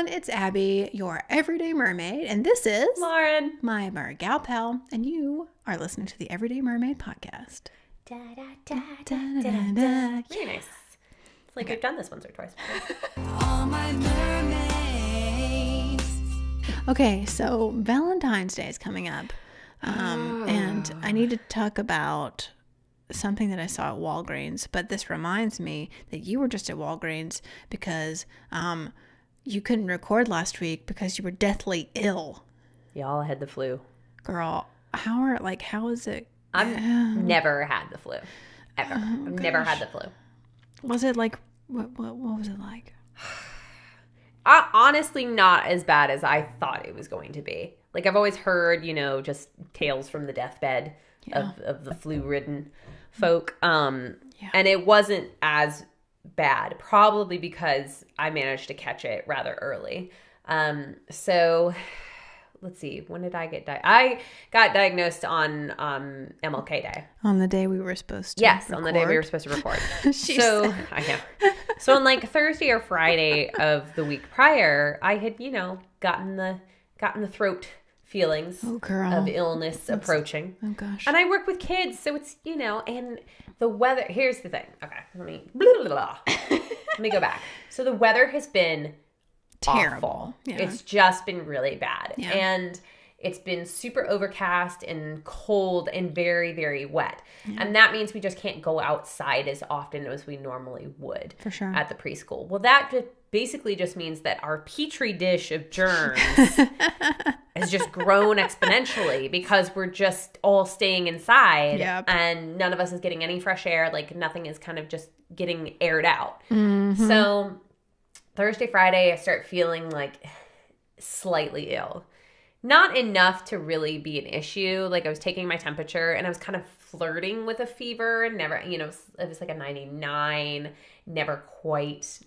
everyone, it's Abby, your everyday mermaid, and this is Lauren, my mergal pal, and you are listening to the Everyday Mermaid podcast. Da, da, da, da, da, da, da. Very nice. It's like we've done this once or twice before. All my mermaids. Okay, so Valentine's Day is coming up, and I need to talk about something that I saw at Walgreens, but this reminds me that you were just at Walgreens because you couldn't record last week because you were deathly ill. Y'all had the flu. Girl, how is it? I've never had the flu. Ever. I've never had the flu. Was it like, what was it like? Honestly, not as bad as I thought it was going to be. Like, I've always heard, just tales from the deathbed of the flu-ridden folk. And it wasn't as bad, probably because I managed to catch it rather early. So let's see, when did I get I got diagnosed on MLK Day. On the day we were supposed to Yes, record. on the day we were supposed to record. I know. So on like Thursday or Friday of the week prior, I had, gotten the throat feelings of illness approaching. Oh gosh. And I work with kids, so it's, and the weather, here's the thing. Okay, let me go back. So the weather has been terrible. Awful. Yeah. It's just been really bad. Yeah. And it's been super overcast and cold and very, very wet. Yeah. And that means we just can't go outside as often as we normally would. For sure. At the preschool. Well, that basically just means that our petri dish of germs has just grown exponentially because we're just all staying inside. Yep. And none of us is getting any fresh air. Like, nothing is kind of just getting aired out. Mm-hmm. So Thursday, Friday, I start feeling like slightly ill. Not enough to really be an issue. Like, I was taking my temperature and I was kind of flirting with a fever. Never, it was like a 99, never quite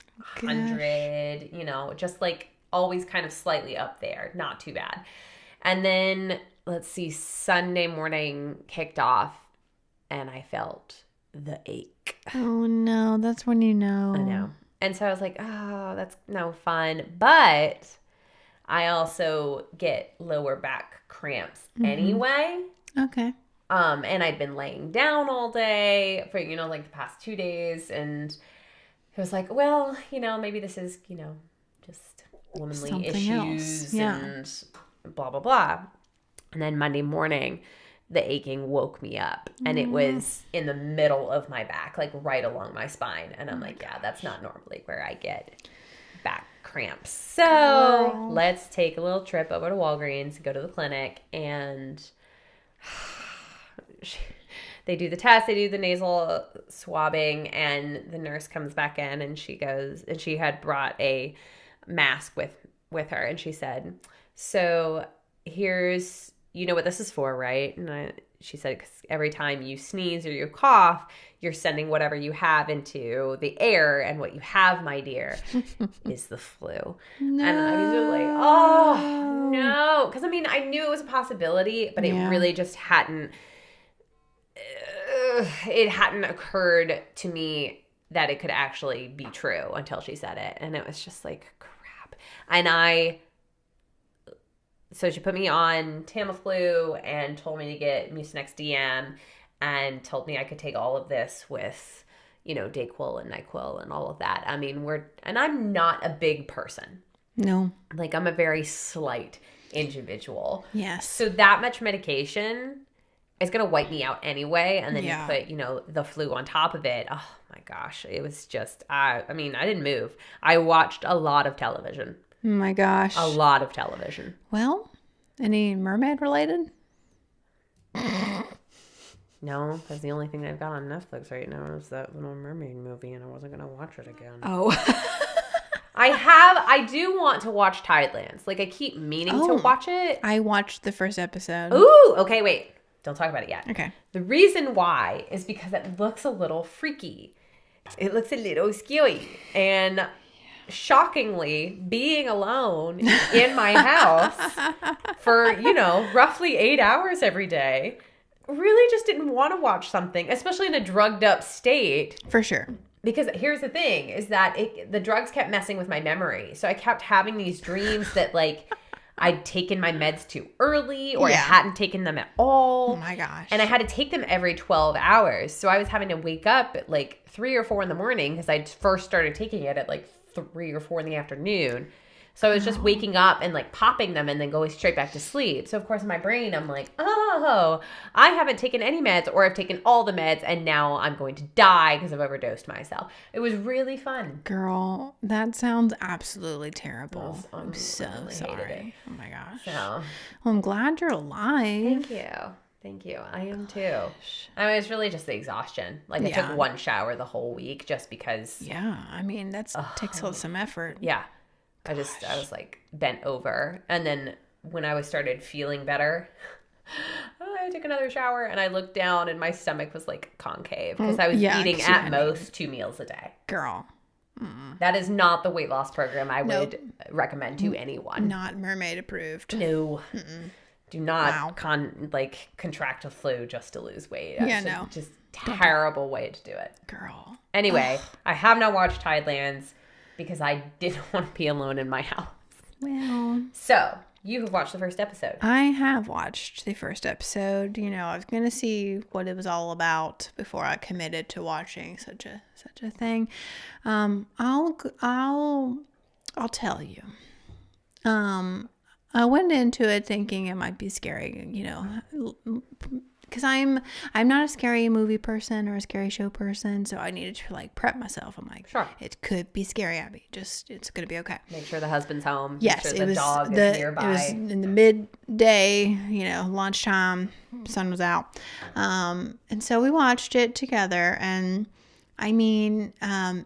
100, just like always kind of slightly up there. Not too bad. And then, let's see, Sunday morning kicked off and I felt the ache. Oh no, that's when you know. I know. And so I was like, oh, that's no fun. But I also get lower back cramps anyway. Okay. And I'd been laying down all day for, like the past 2 days. And it was like, well, maybe this is, just womanly Something issues else. Yeah. and blah, blah, blah. And then Monday morning, the aching woke me up and it was in the middle of my back, like right along my spine. And I'm like, yeah, that's not normally where I get back cramps. So let's take a little trip over to Walgreens, go to the clinic, and they do the test, they do the nasal swabbing, and the nurse comes back in and she goes, and she had brought a mask with her, and she said, so here's, you know what this is for, right? And she said, 'cause every time you sneeze or you cough, you're sending whatever you have into the air, and what you have, my dear, is the flu. No. And I was just like, oh, no. Because, I knew it was a possibility, but it really just hadn't occurred to me that it could actually be true until she said it. And it was just like, crap. And so she put me on Tamiflu and told me to get Mucinex DM and told me I could take all of this with, Dayquil and NyQuil and all of that. And I'm not a big person. No. Like, I'm a very slight individual. Yes. So that much medication is going to wipe me out anyway. And then you put, the flu on top of it. Oh my gosh. It was just, I didn't move. I watched a lot of television. Oh my gosh. A lot of television. Well, any mermaid related? No, because the only thing they've got on Netflix right now is that little mermaid movie, and I wasn't going to watch it again. Oh. I do want to watch Tidelands. Like, I keep meaning to watch it. I watched the first episode. Ooh, okay, wait. Don't talk about it yet. Okay. The reason why is because it looks a little freaky. It looks a little scary. And shockingly, being alone in my house for, roughly 8 hours every day, really just didn't want to watch something, especially in a drugged up state. For sure. Because here's the thing is that the drugs kept messing with my memory. So I kept having these dreams that like I'd taken my meds too early or I hadn't taken them at all. Oh my gosh. And I had to take them every 12 hours. So I was having to wake up at like 3 or 4 in the morning because I first started taking it at like 3 or 4 in the afternoon. So I was just waking up and like popping them and then going straight back to sleep. So of course in my brain, I'm like, oh, I haven't taken any meds or I've taken all the meds and now I'm going to die because I've overdosed myself. It was really fun. Girl, that sounds absolutely terrible. I'm so really sorry. Oh my gosh. So, Well, I'm glad you're alive. thank you. Thank you. I am too. I mean, it's really just the exhaustion. Like I took one shower the whole week just because. Yeah. I mean, that takes some effort. Yeah. I was like bent over. And then when I started feeling better, I took another shower and I looked down and my stomach was like concave because I was eating at most 2 meals a day. Girl. That is not the weight loss program I would recommend to anyone. Not Mermaid approved. No. Do not contract a flu just to lose weight. That's just terrible way to do it. Girl. Anyway, I have not watched Tidelands because I didn't want to be alone in my house. Well. So, you have watched the first episode. I have watched the first episode. You know, I was going to see what it was all about before I committed to watching such a thing. I'll tell you. I went into it thinking it might be scary, you know, because I'm not a scary movie person or a scary show person, so I needed to like prep myself. I'm like, sure, it could be scary, Abby. It's gonna be okay. Make sure the husband's home. Yes, make sure the dog is nearby. It was in the midday, you know, lunchtime. Sun was out, and so we watched it together. And I mean,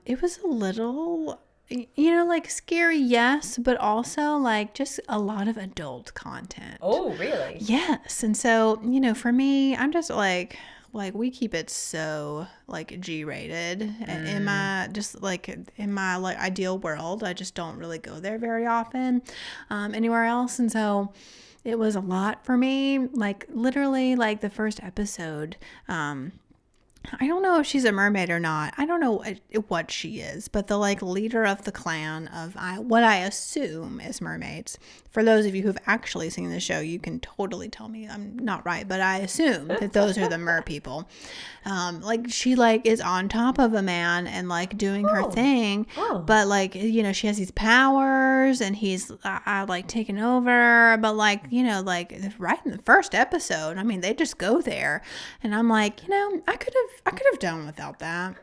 it was a little, you know, like scary, yes, but also like just a lot of adult content. Oh, really? Yes. And so, you know, for me, I'm just like we keep it so like G-rated in my like ideal world. I just don't really go there very often anywhere else. And so it was a lot for me, like literally like the first episode, I don't know if she's a mermaid or not. I don't know what she is, but the like leader of the clan of what I assume is mermaids. For those of you who've actually seen the show, you can totally tell me I'm not right, but I assume that those are the mer people. Like she like is on top of a man and like doing her thing, but like, you know, she has these powers and he's like taking over, but like, you know, like right in the first episode, I mean, they just go there and I'm like, you know, I could have done without that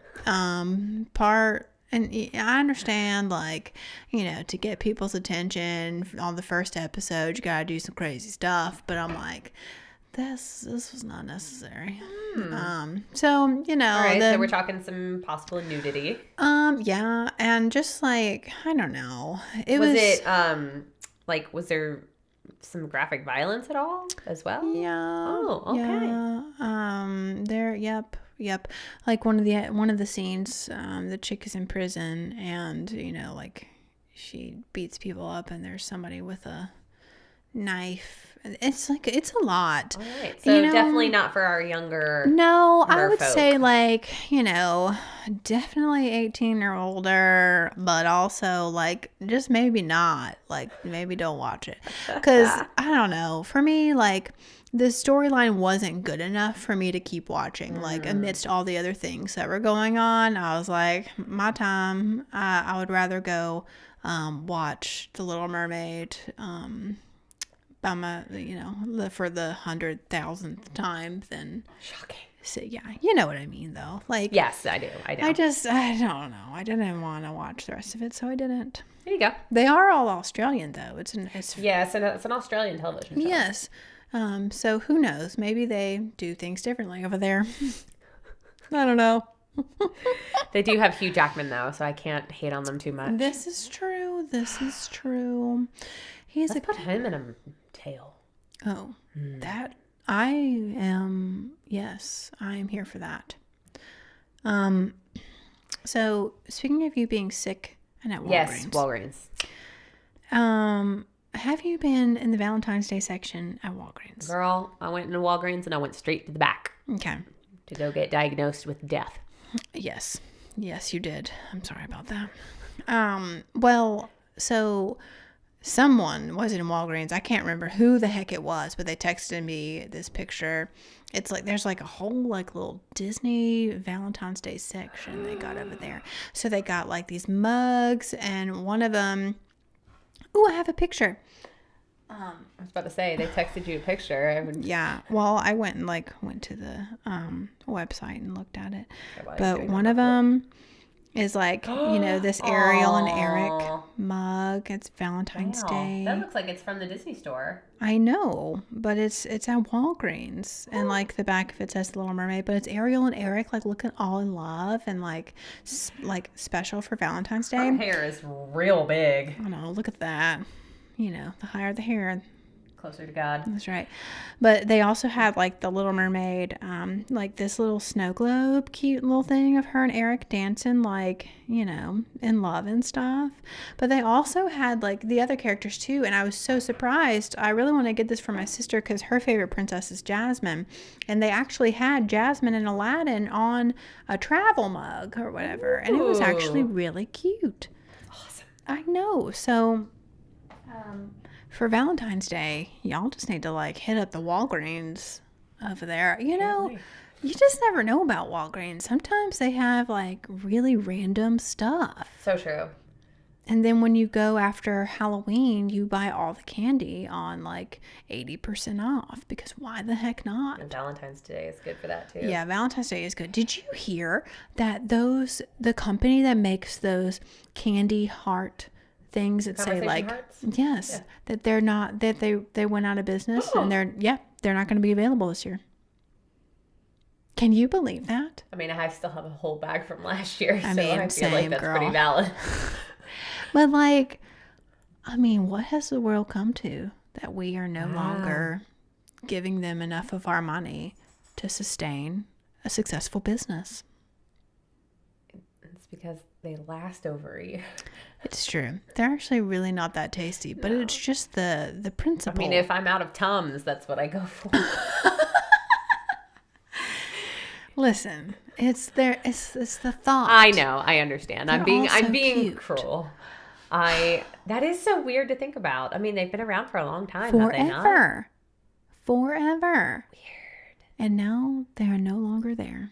part. And I understand, like, you know, to get people's attention on the first episode, you gotta do some crazy stuff. But I'm like, this was not necessary. So, you know. All right, so we're talking some possible nudity. Yeah, and just like, I don't know. Was there some graphic violence at all as well? Yeah. Oh, okay. Yeah. Yep. Like one of the scenes, the chick is in prison and, you know, like she beats people up and there's somebody with a knife. It's like, it's a lot. All right. So, you know, definitely not for our younger. No, I would say like, you know, definitely 18 or older, but also like just maybe not. Like maybe don't watch it. Because I don't know. For me, like the storyline wasn't good enough for me to keep watching. Like amidst all the other things that were going on, I was like, my time, I would rather go watch The Little Mermaid for the 100,000th time than shocking. So yeah, you know what I mean though. Like yes, I do. I don't know. I didn't want to watch the rest of it, so I didn't. There you go. They are all Australian though. It's an Australian television show. Yes. So who knows? Maybe they do things differently over there. I don't know. They do have Hugh Jackman though, so I can't hate on them too much. This is true. Let's put him in a tale. Oh, that I am. Yes, I am here for that. So speaking of you being sick and at Walgreens. Yes, Walgreens. Have you been in the Valentine's Day section at Walgreens? Girl, I went into Walgreens and I went straight to the back. Okay. To go get diagnosed with death. Yes. Yes, you did. I'm sorry about that. Well, so someone was in Walgreens. I can't remember who the heck it was, but they texted me this picture. It's like there's like a whole like little Disney Valentine's Day section they got over there. So they got like these mugs, and one of them. Oh, I have a picture. I was about to say they texted you a picture. Yeah. Well, I went to the website and looked at it, but one of them is like this Ariel and Eric mug. It's Valentine's Day. That looks like it's from the Disney store. I know, but it's at Walgreens, and like the back of it says The Little Mermaid, but it's Ariel and Eric like looking all in love and like special for Valentine's Day. Her hair is real big. I know. Look at that. The higher the hair, closer to God. That's right. But they also had like the Little Mermaid, like this little snow globe, cute little thing of her and Eric dancing, like, in love and stuff. But they also had like the other characters too. And I was so surprised. I really want to get this for my sister because her favorite princess is Jasmine. And they actually had Jasmine and Aladdin on a travel mug or whatever. And it was actually really cute. Awesome. I know. So, for Valentine's Day, y'all just need to like hit up the Walgreens over there. You just never know about Walgreens. Sometimes they have like really random stuff. So true. And then when you go after Halloween, you buy all the candy on like 80% off because why the heck not? And Valentine's Day is good for that too. Yeah, Valentine's Day is good. Did you hear that the company that makes those candy heart things that say like hearts? Yes, that they're not, that they went out of business and they're not going to be available this year. Can you believe that? I mean, I still have a whole bag from last year, I feel same, like that's girl. pretty valid. But like, what has the world come to that we are no longer giving them enough of our money to sustain a successful business? It's because they last over a year. It's true. They're actually really not that tasty, but it's just the principle. I mean, if I'm out of Tums, that's what I go for. Listen, it's the thought. I know, I understand. I'm being cute. cruel. That is so weird to think about. I mean, they've been around for a long time, have they not? Forever. Weird. And now they are no longer there.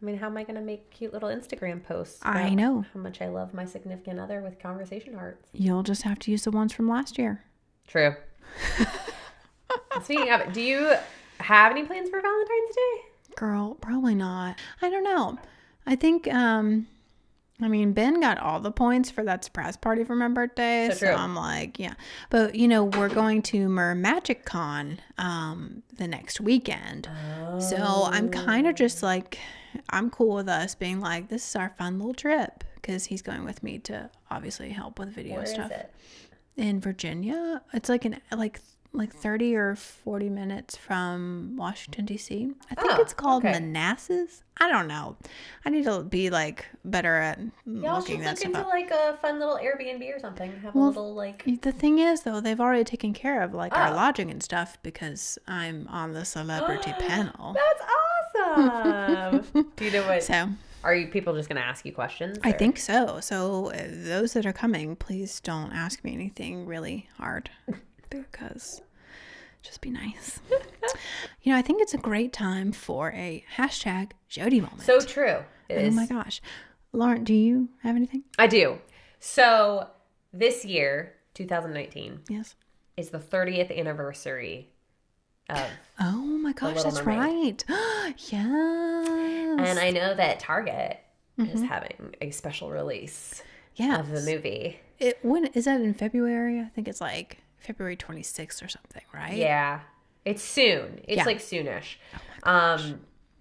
I mean, how am I going to make cute little Instagram posts? I know. How much I love my significant other with conversation hearts. You'll just have to use the ones from last year. True. Speaking of it, do you have any plans for Valentine's Day? Girl, probably not. I don't know. I think, Ben got all the points for that surprise party for my birthday. So I'm like, yeah. But, we're going to Mermagic Con the next weekend. Oh. So I'm kind of just like, I'm cool with us being like, this is our fun little trip. Because he's going with me to obviously help with video stuff. Where is it? In Virginia. It's like 30 or 40 minutes from Washington, D.C. I think it's called Manassas. I don't know. I need to be like better at looking that stuff up. Look into like a fun little Airbnb or something. Have a little like. The thing is though, they've already taken care of like our lodging and stuff because I'm on the celebrity panel. That's awesome. Do you know what? So. Are people just going to ask you questions? I think so. So those that are coming, please don't ask me anything really hard. Because just be nice. I think it's a great time for a hashtag Jody moment. So true. Oh my gosh. Lauren, do you have anything? I do. So this year, 2019, yes, is the 30th anniversary of Oh my gosh, that's right. Yes. And I know that Target is having a special release of the movie. When is that, in February? I think it's like February 26th or something, right? Yeah. It's soon. It's like soonish. Oh my gosh.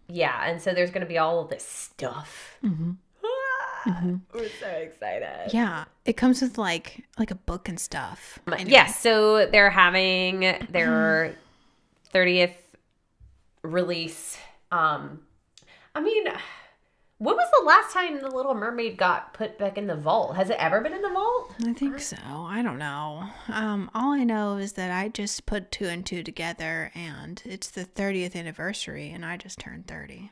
Yeah, and so there's going to be all of this stuff. We're so excited. Yeah. It comes with like a book and stuff. Yes, so they're having their 30th release. When was the last time the Little Mermaid got put back in the vault? Has it ever been in the vault? I think so. I don't know. All I know is that I just put 2 and 2 together, and it's the 30th anniversary, and I just turned 30.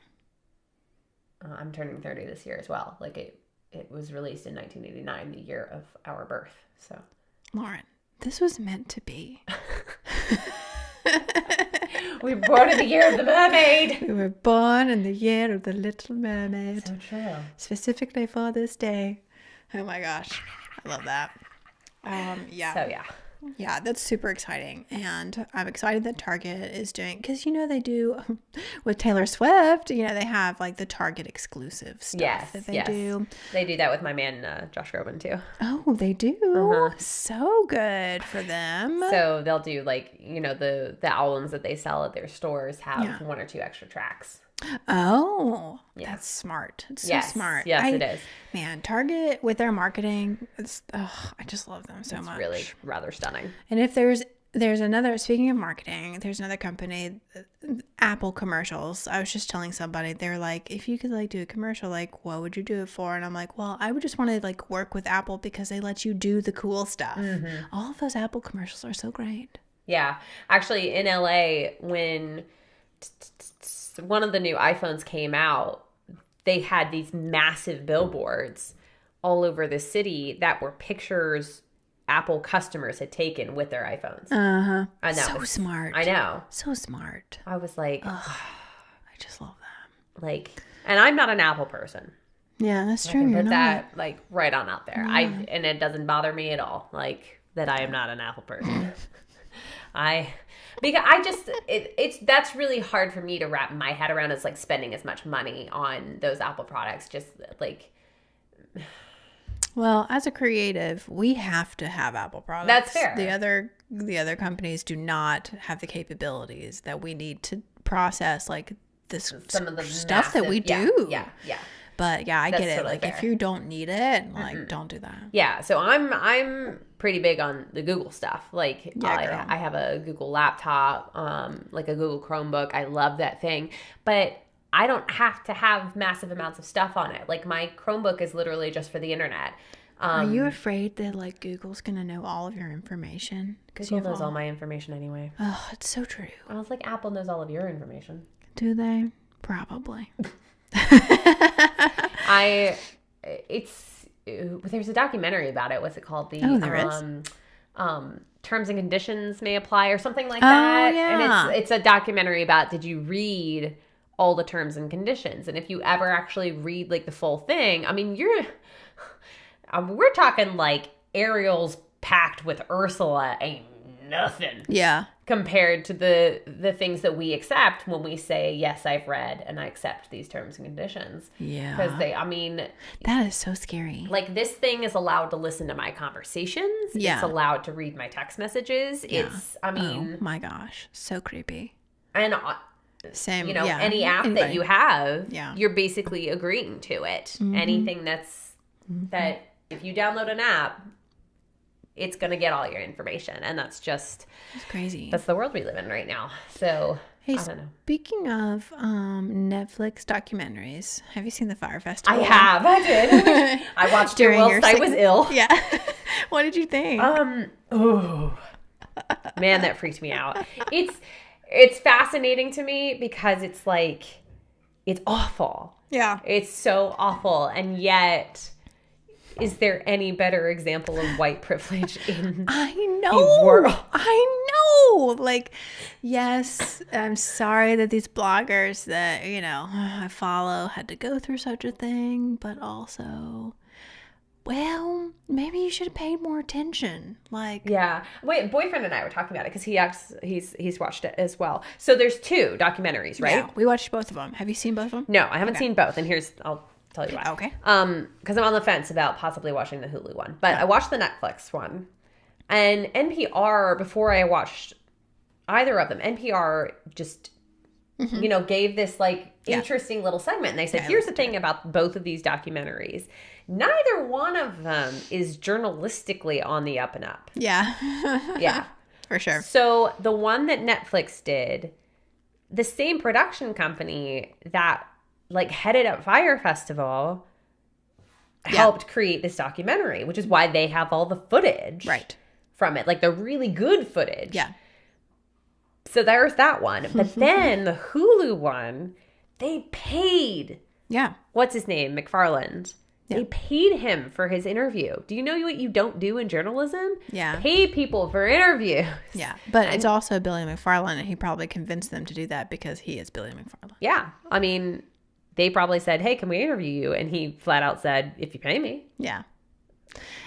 I'm turning 30 this year as well. Like it was released in 1989, the year of our birth. So, Lauren, this was meant to be. We were born in the year of the mermaid. We were born in the year of the Little Mermaid. So true. Specifically for this day. Oh my gosh. I love that. Yeah. So yeah. Yeah, that's super exciting. And I'm excited that Target is doing, because, you know, they do with Taylor Swift, you know, they have like the Target exclusive stuff that they do. They do that with my man, Josh Groban, too. Oh, they do? So good for them. So they'll do like, you know, the albums that they sell at their stores have 1 or 2 extra tracks. Oh, that's smart. It's so smart. Yes, it is. Man, Target with their marketing, I just love them so much. It's really rather stunning. And if there's another, speaking of marketing, there's another company, Apple commercials. I was just telling somebody, they're like, if you could like do a commercial, like what would you do it for? And I'm like, well, I would just want to like work with Apple because they let you do the cool stuff. Mm-hmm. All of those Apple commercials are so great. Yeah. Actually, in LA, when one of the new iPhones came out, they had these massive billboards all over the city that were pictures Apple customers had taken with their iPhones. Uh-huh. I know. So smart. I know. So smart. I was like, I just love that. Like, and I'm not an Apple person. Yeah, that's true. I can You're put not. that like right on out there. Yeah. And it doesn't bother me at all, like that I am not an Apple person. Because I just, that's really hard for me to wrap my head around, is like spending as much money on those Apple products. Just like, well, as a creative, we have to have Apple products. That's fair. The other companies do not have the capabilities that we need to process like this some of the stuff massive, that we do. Yeah. But yeah, I That's get it. totally Like fair. if you don't need it, like don't do that. Yeah, so I'm pretty big on the Google stuff. Like I have a Google laptop, like a Google Chromebook. I love that thing, but I don't have to have massive amounts of stuff on it. Like my Chromebook is literally just for the internet. Are you afraid that like Google's gonna know all of your information? Google knows all my information anyway. Oh, it's so true. I was like, Apple knows all of your information. Do they? Probably. There's a documentary about it. What's it called? There is. Terms and Conditions May Apply or something like that. Yeah. And it's a documentary about, did you read all the terms and conditions? And if you ever actually read like the full thing, I mean, we're talking like Ariel's pact with Ursula ain't nothing. Yeah. Compared to the things that we accept when we say, yes, I've read and I accept these terms and conditions. Yeah. Because that is so scary. Like this thing is allowed to listen to my conversations. Yeah. It's allowed to read my text messages. Yeah. Oh my gosh. So creepy. And same, any app that you have, yeah, you're basically agreeing to it. Mm-hmm. Anything that if you download an app, it's going to get all your information. And that's crazy. That's the world we live in right now. So, hey, I don't know. Speaking of Netflix documentaries, have you seen the Fire Festival? I have. I did. I watched it whilst I was ill. Yeah. What did you think? Oh, man, that freaked me out. It's fascinating to me because it's like, it's awful. Yeah. It's so awful. And yet, is there any better example of white privilege in the world? I know. Like, yes, I'm sorry that these bloggers that, I follow had to go through such a thing, but also, well, maybe you should have paid more attention. Like, yeah. Wait, boyfriend and I were talking about it because he's watched it as well. So there's 2 documentaries, right? Yeah, we watched both of them. Have you seen both of them? No, I haven't seen both. And I'll tell you why. Okay. Because I'm on the fence about possibly watching the Hulu one. But I watched the Netflix one. And NPR, before I watched either of them, NPR just, gave this like interesting little segment. And they said, here's the thing about both of these documentaries. Neither one of them is journalistically on the up and up. Yeah. Yeah. For sure. So the one that Netflix did, the same production company that like headed up Fire Festival helped create this documentary, which is why they have all the footage from it, like the really good footage. Yeah. So there's that one. But then the Hulu one, they paid Yeah. What's his name? McFarland. Yeah. They paid him for his interview. Do you know what you don't do in journalism? Yeah. Pay people for interviews. Yeah. But it's also Billy McFarland, and he probably convinced them to do that because he is Billy McFarland. Yeah. I mean, they probably said, hey, can we interview you? And he flat out said, if you pay me. Yeah.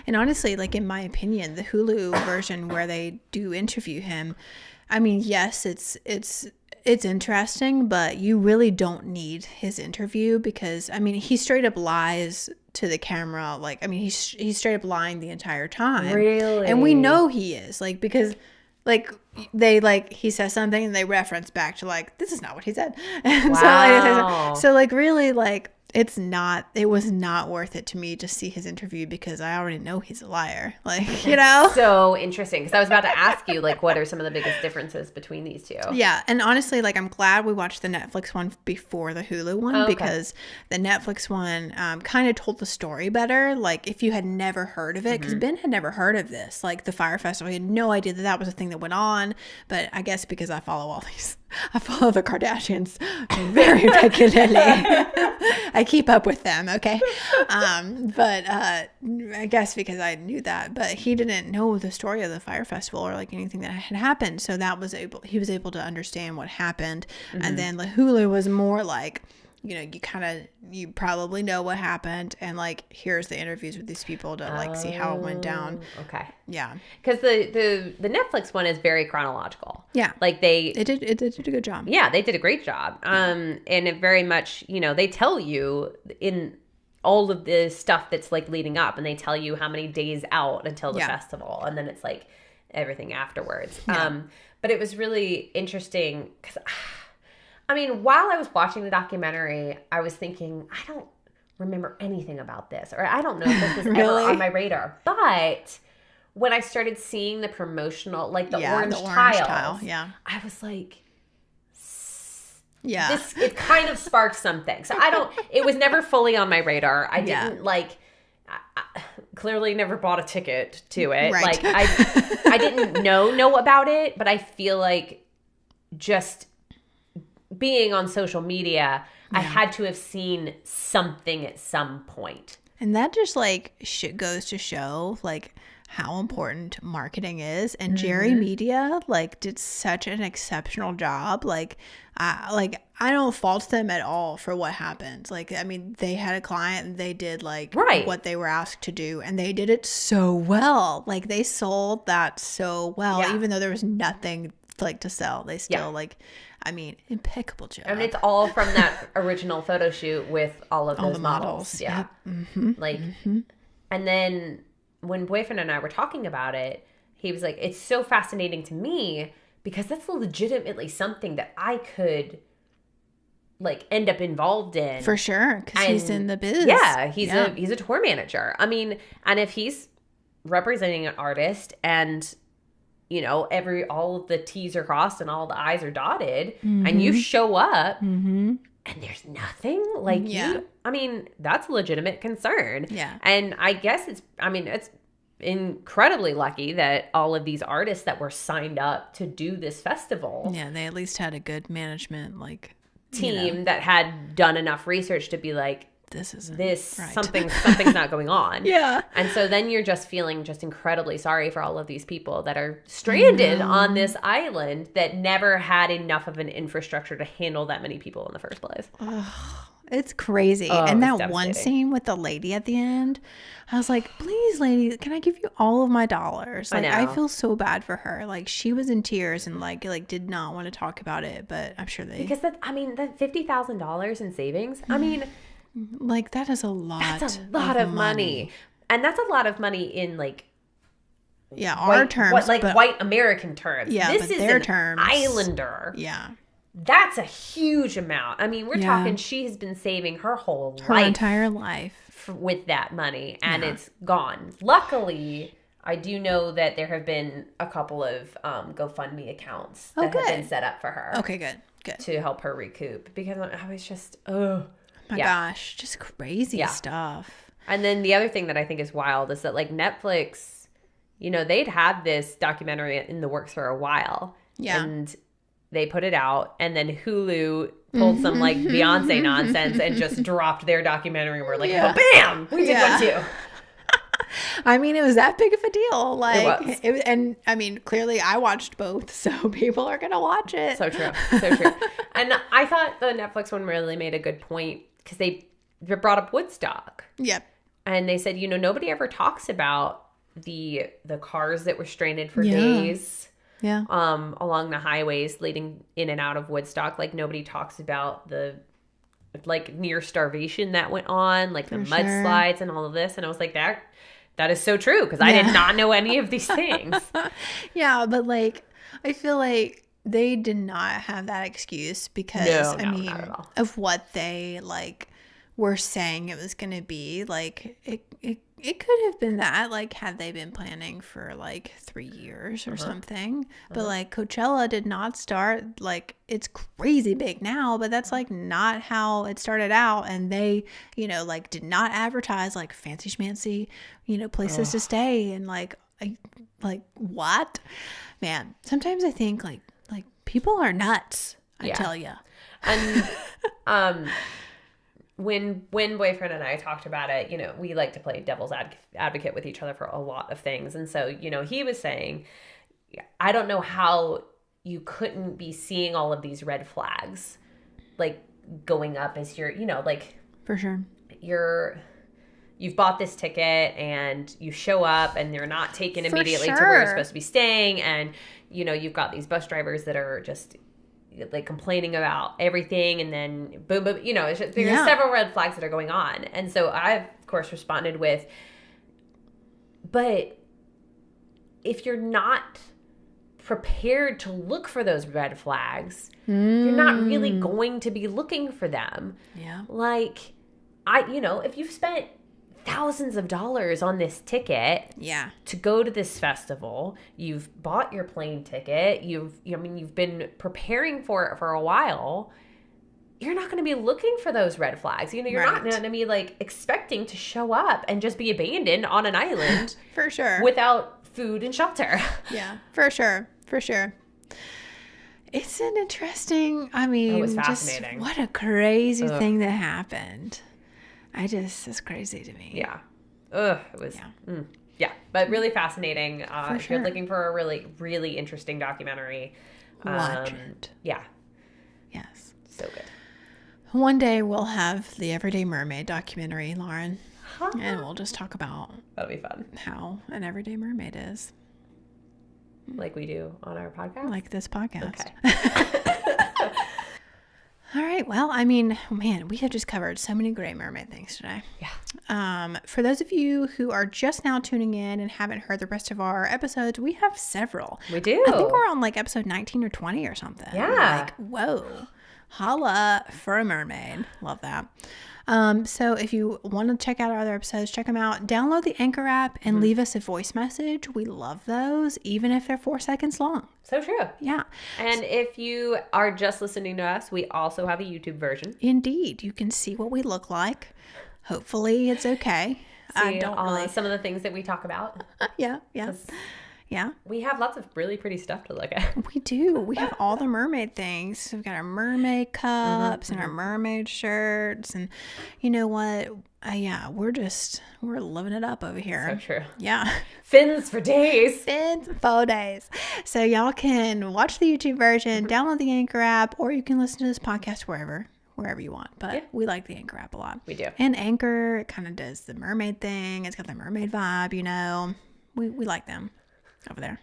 And honestly, like in my opinion, the Hulu version where they do interview him, I mean, yes, it's interesting, but you really don't need his interview because, I mean, he straight up lies to the camera. Like, I mean, he's straight up lying the entire time. Really? And we know he is, like, because, like, he says something and they reference back to, like, this is not what he said. And wow. so, like, really, like, it was not worth it to me to see his interview because I already know he's a liar. Like, you know? So interesting. Because I was about to ask you, like, what are some of the biggest differences between these two? Yeah. And honestly, like, I'm glad we watched the Netflix one before the Hulu one because the Netflix one kind of told the story better. Like, if you had never heard of it, because Ben had never heard of this, like the Fire Festival, he had no idea that was a thing that went on. But I guess because I follow the Kardashians very regularly. I keep up with them, okay? But I guess because I knew that. But he didn't know the story of the Fire Festival or like anything that had happened. So he was able to understand what happened. And then the Hulu was more like, you know, you probably know what happened. And like, here's the interviews with these people to like see how it went down. Okay. Yeah. Because the Netflix one is very chronological. Yeah. Like it did a good job. Yeah, they did a great job. And it very much, you know, they tell you in all of the stuff that's like leading up and they tell you how many days out until the festival. And then it's like everything afterwards. Yeah. But it was really interesting because, I mean, while I was watching the documentary, I was thinking, I don't remember anything about this. Or I don't know if this was Really? ever on my radar. But when I started seeing the promotional, like the orange tiles, I was like, yeah, it kind of sparked something. So it was never fully on my radar. I didn't I clearly never bought a ticket to it. Right. Like I didn't know about it, but I feel like just being on social media, I had to have seen something at some point. And that just like goes to show like how important marketing is. And Jerry Media like did such an exceptional job. Like I don't fault them at all for what happened. Like, I mean, they had a client and they did like what they were asked to do and they did it so well. Like they sold that so well, even though there was nothing like to sell. They still like, I mean, impeccable job. I mean, it's all from that original photo shoot with all of those models. Yeah. Yep. And then when boyfriend and I were talking about it, he was like, it's so fascinating to me because that's legitimately something that I could like end up involved in. For sure. Because he's in the biz. Yeah. He's a tour manager. I mean, and if he's representing an artist and you know, all of the T's are crossed and all the I's are dotted and you show up and there's nothing like I mean, that's a legitimate concern. Yeah. And I guess it's incredibly lucky that all of these artists that were signed up to do this festival. Yeah. They at least had a good management like team that had done enough research to be like, this right. something's not going on. Yeah. And so then you're just feeling just incredibly sorry for all of these people that are stranded on this island that never had enough of an infrastructure to handle that many people in the first place. It's crazy. And that one scene with the lady at the end, I was like, please, lady, can I give you all of my dollars? Like, I feel so bad for her. Like, she was in tears and like did not want to talk about it, but I'm sure because that $50,000 in savings, I mean, like that is a lot. That's a lot of money. And that's a lot of money in like our terms, white American terms. Yeah, this but is their an terms. islander. Yeah, that's a huge amount. I mean, we're talking. She has been saving her entire life with that money, and it's gone. Luckily, I do know that there have been a couple of GoFundMe accounts that have been set up for her. Okay, good to help her recoup because I was just my gosh, just crazy stuff. And then the other thing that I think is wild is that like Netflix, you know, they'd had this documentary in the works for a while. Yeah. And they put it out, and then Hulu pulled some like Beyonce nonsense and just dropped their documentary. We're like, bam, we did one too. I mean, it was that big of a deal. Like, it was. And I mean, clearly I watched both, so people are going to watch it. So true. So true. And I thought the Netflix one really made a good point because they brought up Woodstock. Yep. And they said, nobody ever talks about the cars that were stranded for days. Yeah. Along the highways leading in and out of Woodstock. Like, nobody talks about the like near starvation that went on, like the mudslides and all of this. And I was like, that is so true, because I did not know any of these things. Yeah, but like, I feel like they did not have that excuse because I mean, of what they like were saying it was going to be. Like, it could have been that, like, had they been planning for like 3 years or something. But like, Coachella did not start, like, it's crazy big now, but that's like not how it started out. And they, like, did not advertise like fancy schmancy, places to stay. And like what? Man, sometimes I think like people are nuts. I tell you. And when boyfriend and I talked about it, we like to play devil's advocate with each other for a lot of things. And so, he was saying, I don't know how you couldn't be seeing all of these red flags, like, going up as you're, like, for sure, you've bought this ticket and you show up and they're not taken immediately to where you're supposed to be staying. And, you've got these bus drivers that are just like complaining about everything, and then boom, there's several red flags that are going on. And so I, of course, responded with, but if you're not prepared to look for those red flags, you're not really going to be looking for them. Yeah. Like, if you've spent thousands of dollars on this ticket to go to this festival, you've bought your plane ticket, you've been preparing for it for a while, you're not going to be looking for those red flags. You're not going to be like expecting to show up and just be abandoned on an island for sure, without food and shelter. Yeah, for sure. It's an interesting, it was fascinating. Just what a crazy thing that happened. It's crazy to me. Yeah. It was, but really fascinating. If you're looking for a really, really interesting documentary, watch it. Yeah. Yes. So good. One day we'll have the Everyday Mermaid documentary, Lauren, and we'll just talk about that'll be fun. How an everyday mermaid is. Like we do on our podcast? Like this podcast. Okay. All right. Well, man, we have just covered so many great mermaid things today. Yeah. For those of you who are just now tuning in and haven't heard the rest of our episodes, we have several. We do. I think we're on like episode 19 or 20 or something. Yeah. Like, whoa. Holla for a mermaid. Love that. So if you want to check out our other episodes, check them out. Download the Anchor app and leave us a voice message. We love those, even if they're 4 seconds long. So true. Yeah. And if you are just listening to us, we also have a YouTube version. Indeed. You can see what we look like. Hopefully it's okay. See some of the things that we talk about. Yeah. We have lots of really pretty stuff to look at. We do. We have all the mermaid things. We've got our mermaid cups and our mermaid shirts. And you know what? We're living it up over here. So true. Yeah. Fins for days. Fins for days. So y'all can watch the YouTube version, download the Anchor app, or you can listen to this podcast wherever you want. But we like the Anchor app a lot. We do. And Anchor kind of does the mermaid thing. It's got the mermaid vibe, We like them. Over there.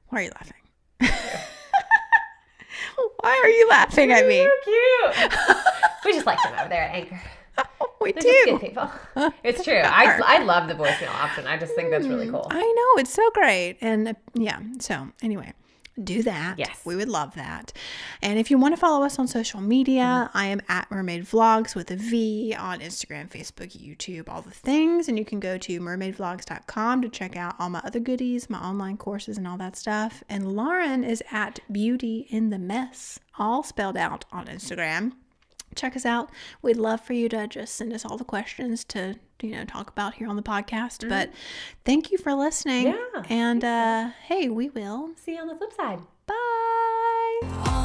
Why are you laughing? Why are you laughing at me? So cute. We just like them over there at Anchor. We They're do. Just good people. It's true. I love the voicemail option. I just think that's really cool. I know. It's so great. And so anyway, do that. Yes. We would love that. And if you want to follow us on social media, I am at Mermaid Vlogs with a V on Instagram, Facebook, YouTube, all the things. And you can go to mermaidvlogs.com to check out all my other goodies, my online courses and all that stuff. And Lauren is at Beauty in the Mess, all spelled out on Instagram. Check us out. We'd love for you to just send us all the questions to, talk about here on the podcast. But thank you for listening. Yeah. And hey, we will see you on the flip side. Bye.